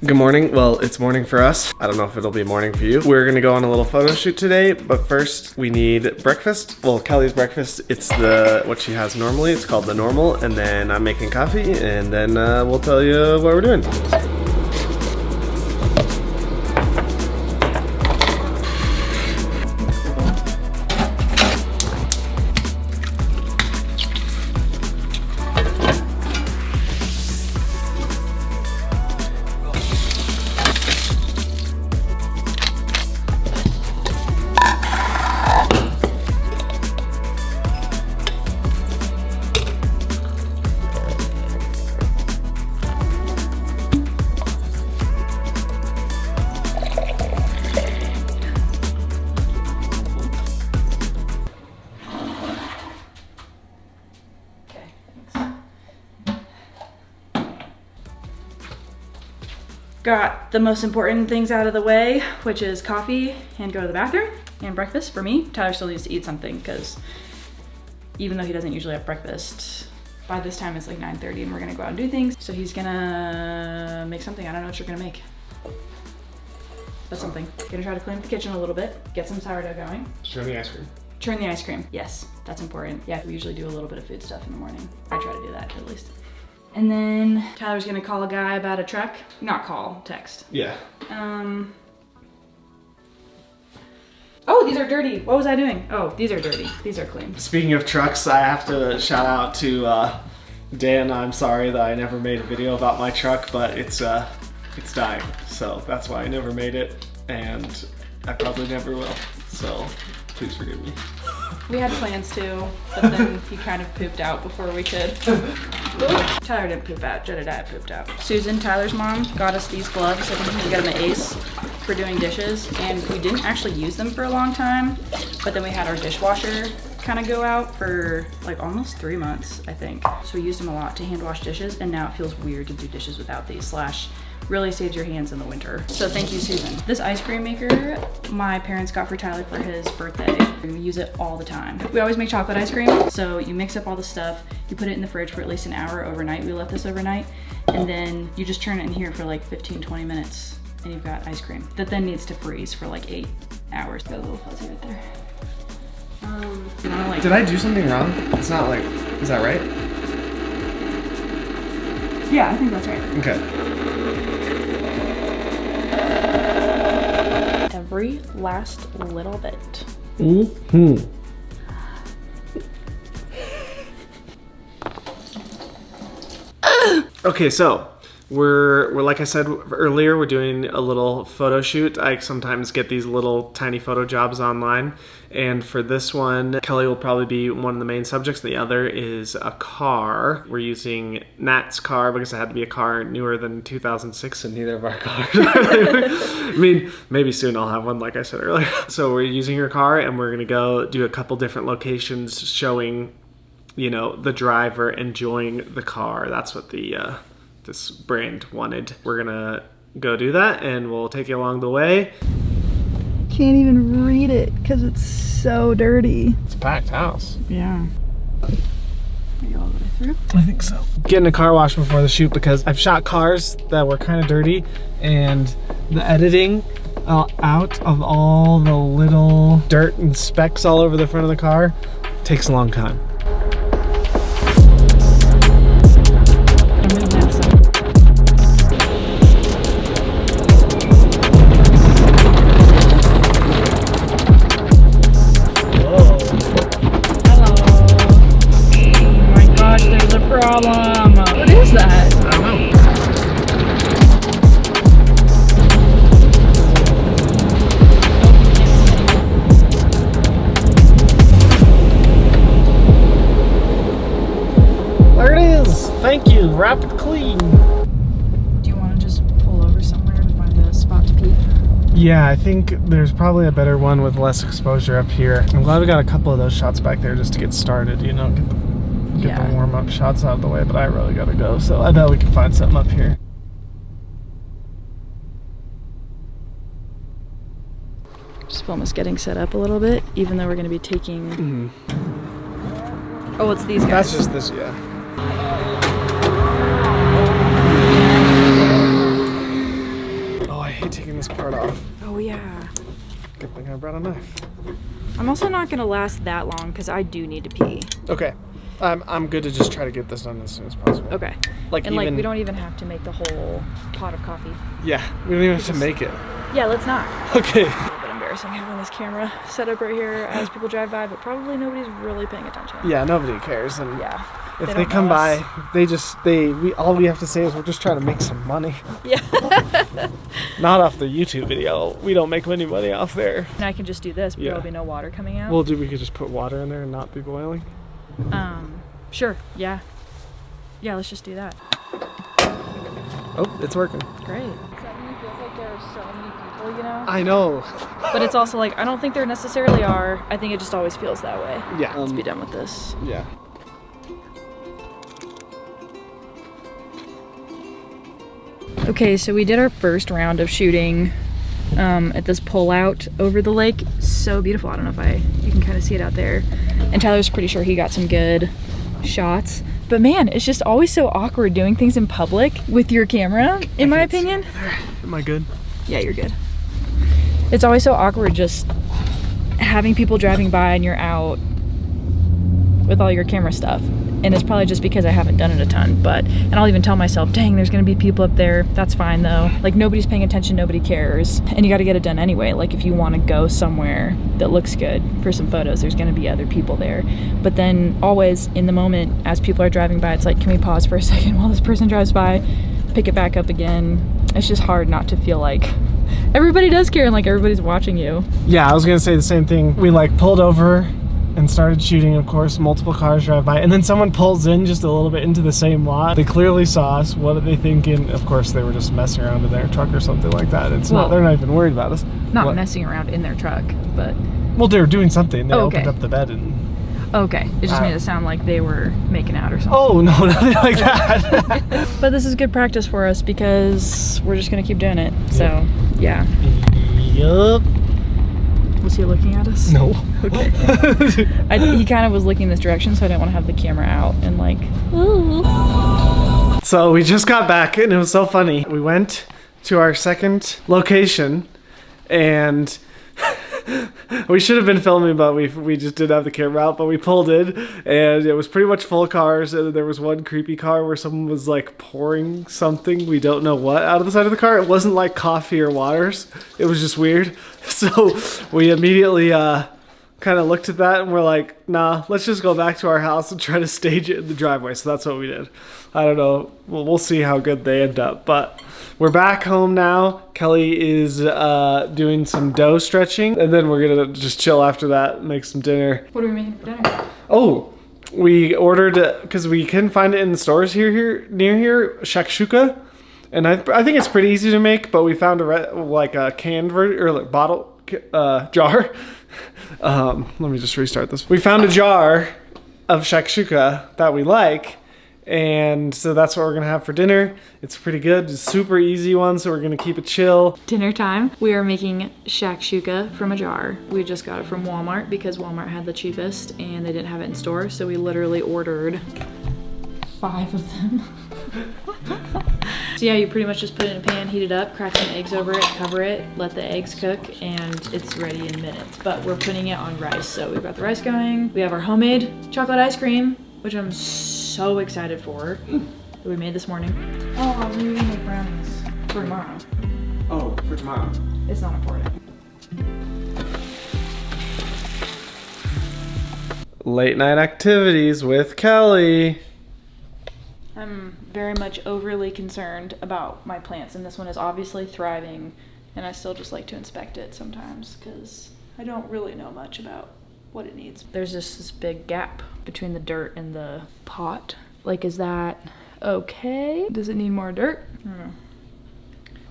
Good morning. Well, it's morning for us. I don't know if it'll be morning for you. We're gonna go on a little photo shoot today, but first we need breakfast. Well, Kelly's breakfast, it's what she has normally. It's called the normal, and then I'm making coffee, and then we'll tell you what we're doing. Got the most important things out of the way, which is coffee and go to the bathroom, and breakfast for me. Tyler still needs to eat something because even though he doesn't usually have breakfast, by this time it's like 9:30 and we're gonna go out and do things. So he's gonna make something. I don't know what you're gonna make, but something. Gonna try to clean up the kitchen a little bit, get some sourdough going. Churn the ice cream. Churn the ice cream. Yes, that's important. Yeah, we usually do a little bit of food stuff in the morning. I try to do that at least. And then Tyler's gonna call a guy about a truck. Not call, text. Yeah. Oh, these are dirty. What was I doing? Oh, these are dirty. These are clean. Speaking of trucks, I have to shout out to Dan. I'm sorry that I never made a video about my truck, but it's dying. So that's why I never made it, and I probably never will. So please forgive me. We had plans to, but then he kind of pooped out before we could. Tyler didn't poop out, Jedediah pooped out. Susan, Tyler's mom, got us these gloves. I think we got them at Ace for doing dishes, and we didn't actually use them for a long time, but then we had our dishwasher kind of go out for like almost 3 months, I think. So we used them a lot to hand wash dishes, and now it feels weird to do dishes without these, really saves your hands in the winter. So thank you, Susan. This ice cream maker my parents got for Tyler for his birthday. We use it all the time. We always make chocolate ice cream. So you mix up all the stuff, you put it in the fridge for at least an hour overnight. We left this overnight, and then you just turn it in here for like 15-20 minutes and you've got ice cream that then needs to freeze for like 8 hours. Got a little fuzzy right there. Did I do something wrong? It's not like, is that right? Yeah, I think that's right. Okay. Every last little bit. Mm-hmm. Okay, so we're like I said earlier, we're doing a little photo shoot. I sometimes get these little tiny photo jobs online, and for this one, Kelly will probably be one of the main subjects. The other is a car. We're using Nat's car because it had to be a car newer than 2006, and neither of our cars. I mean, maybe soon I'll have one, like I said earlier. So we're using her car, and we're gonna go do a couple different locations showing, you know, the driver enjoying the car. That's what this brand wanted. We're gonna go do that, and we'll take you along the way. Can't even read it because it's so dirty. It's a packed house. Yeah. Are you all the way through? I think so. Getting a car wash before the shoot because I've shot cars that were kind of dirty, and the editing out of all the little dirt and specks all over the front of the car takes a long time. Problem. What is that? I don't know. There it is. Thank you. Rapid clean. Do you want to just pull over somewhere and find a spot to poop? Yeah, I think there's probably a better one with less exposure up here. I'm glad we got a couple of those shots back there just to get started, you know, get the warm-up shots out of the way, but I really gotta go, so I bet we can find something up here. Just film us getting set up a little bit, even though we're gonna be taking... Oh, it's these guys. That's just this, yeah. knife. I'm also not gonna last that long because I do need to pee. Okay. I'm good to just try to get this done as soon as possible. Okay. Like And even, like we don't even have to make the whole pot of coffee. Yeah, we don't even have to make it. Yeah, let's not. Okay. A little bit embarrassing having this camera set up right here as people drive by, but probably nobody's really paying attention. Yeah, nobody cares, and Yeah. if they don't come know by, us. all we have to say is we're just trying to make some money. Yeah. Not off the YouTube video. We don't make any money off there. And I can just do this, but Yeah. there'll be no water coming out. Well, we could just put water in there and not be boiling. Sure. Yeah. Yeah, let's just do that. Oh, it's working. Great. Suddenly feels like there are so many people, you know? I know. But it's also like, I don't think there necessarily are. I think it just always feels that way. Yeah. Let's be done with this. Yeah. Okay, so we did our first round of shooting at this pullout over the lake. So beautiful. I don't know if you can kind of see it out there. And Tyler's pretty sure he got some good shots. But man, it's just always so awkward doing things in public with your camera, in my opinion. Am I good? Yeah, you're good. It's always so awkward just having people driving by and you're out with all your camera stuff. And it's probably just because I haven't done it a ton, and I'll even tell myself, dang, there's gonna be people up there. That's fine though. Like nobody's paying attention, nobody cares. And you gotta get it done anyway. Like if you wanna go somewhere that looks good for some photos, there's gonna be other people there. But then always in the moment, as people are driving by, it's like, can we pause for a second while this person drives by, pick it back up again. It's just hard not to feel like everybody does care and like everybody's watching you. Yeah, I was gonna say the same thing. We like pulled over and started shooting, of course, multiple cars drive by, and then someone pulls in just a little bit into the same lot. They clearly saw us. What are they thinking? Of course, they were just messing around in their truck or something like that. They're not even worried about us. Not messing around in their truck, but... Well, they were doing something. They okay. opened up the bed and... Okay, it just made it sound like they were making out or something. Oh, no, nothing like that. But this is good practice for us because we're just gonna keep doing it. So, yeah. Yup. Was he looking at us? No. Okay. He kind of was looking this direction, so I didn't want to have the camera out and like, ooh. So we just got back and it was so funny. We went to our second location and we should have been filming, but we just didn't have the camera out, but we pulled in and it was pretty much full of cars, and there was one creepy car where someone was like pouring something, we don't know what, out of the side of the car. It wasn't like coffee or waters. It was just weird. So we immediately kind of looked at that and we're like, nah, let's just go back to our house and try to stage it in the driveway. So that's what we did. I don't know. Well, we'll see how good they end up, but we're back home now. Kelly is doing some dough stretching, and then we're gonna just chill after that, make some dinner. What are we making for dinner? Oh, we ordered, because we couldn't find it in the stores here near here, shakshuka. And I think it's pretty easy to make, but we found a canned version, or like bottle jar. Let me just restart this. We found a jar of shakshuka that we like, and so that's what we're gonna have for dinner. It's pretty good. It's a super easy one, so we're gonna keep it chill. Dinner time. We are making shakshuka from a jar. We just got it from Walmart because Walmart had the cheapest and they didn't have it in store, so we literally ordered 5 of them. So yeah, you pretty much just put it in a pan, heat it up, crack some eggs over it, cover it, let the eggs cook, and it's ready in minutes. But we're putting it on rice. So we've got the rice going. We have our homemade chocolate ice cream, which I'm so excited for, that we made this morning. Oh, we're gonna make brownies for tomorrow. Oh, for tomorrow. It's not important. Late night activities with Kelly. I'm very much overly concerned about my plants, and this one is obviously thriving, and I still just like to inspect it sometimes because I don't really know much about what it needs. There's just this big gap between the dirt and the pot. Like, is that okay? Does it need more dirt? I don't know.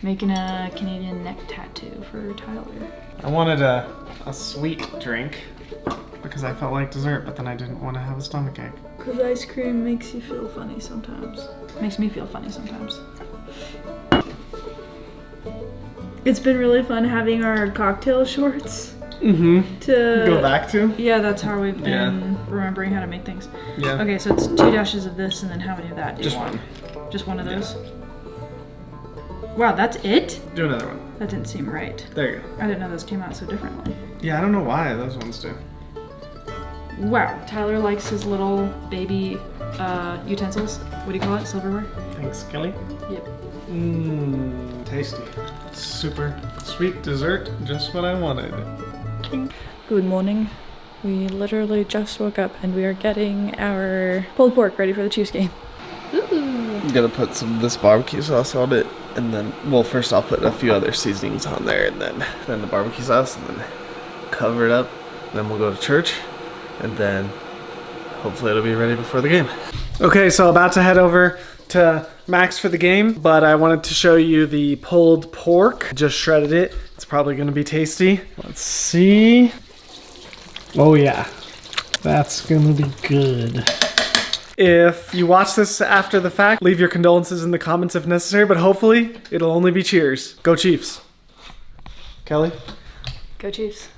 Making a Canadian neck tattoo for Tyler. I wanted a sweet drink because I felt like dessert, but then I didn't want to have a stomachache. Because ice cream makes you feel funny sometimes. Makes me feel funny sometimes. It's been really fun having our cocktail shorts Mm-hmm. to Go back to? Yeah, that's how we've been Yeah. remembering how to make things. Yeah. Okay, so it's 2 dashes of this, and then how many of that do Just you want? one. Just one of those? Wow, that's it? Do another one. That didn't seem right. There you go. I didn't know those came out so differently. Yeah, I don't know why those ones do. Wow, Tyler likes his little baby utensils. What do you call it? Silverware? Thanks, Kelly. Yep. Mmm, tasty. Super sweet dessert, just what I wanted. Good morning. We literally just woke up and we are getting our pulled pork ready for the Chiefs game. I'm gonna put some of this barbecue sauce on it, and then, well, first I'll put a few other seasonings on there, and then the barbecue sauce, and then cover it up. And then we'll go to church, and then hopefully it'll be ready before the game. Okay, so about to head over to Max for the game, but I wanted to show you the pulled pork. Just shredded it. It's probably gonna be tasty. Let's see. Oh yeah, that's gonna be good. If you watch this after the fact, leave your condolences in the comments if necessary, but hopefully it'll only be cheers. Go Chiefs. Kelly? Go Chiefs.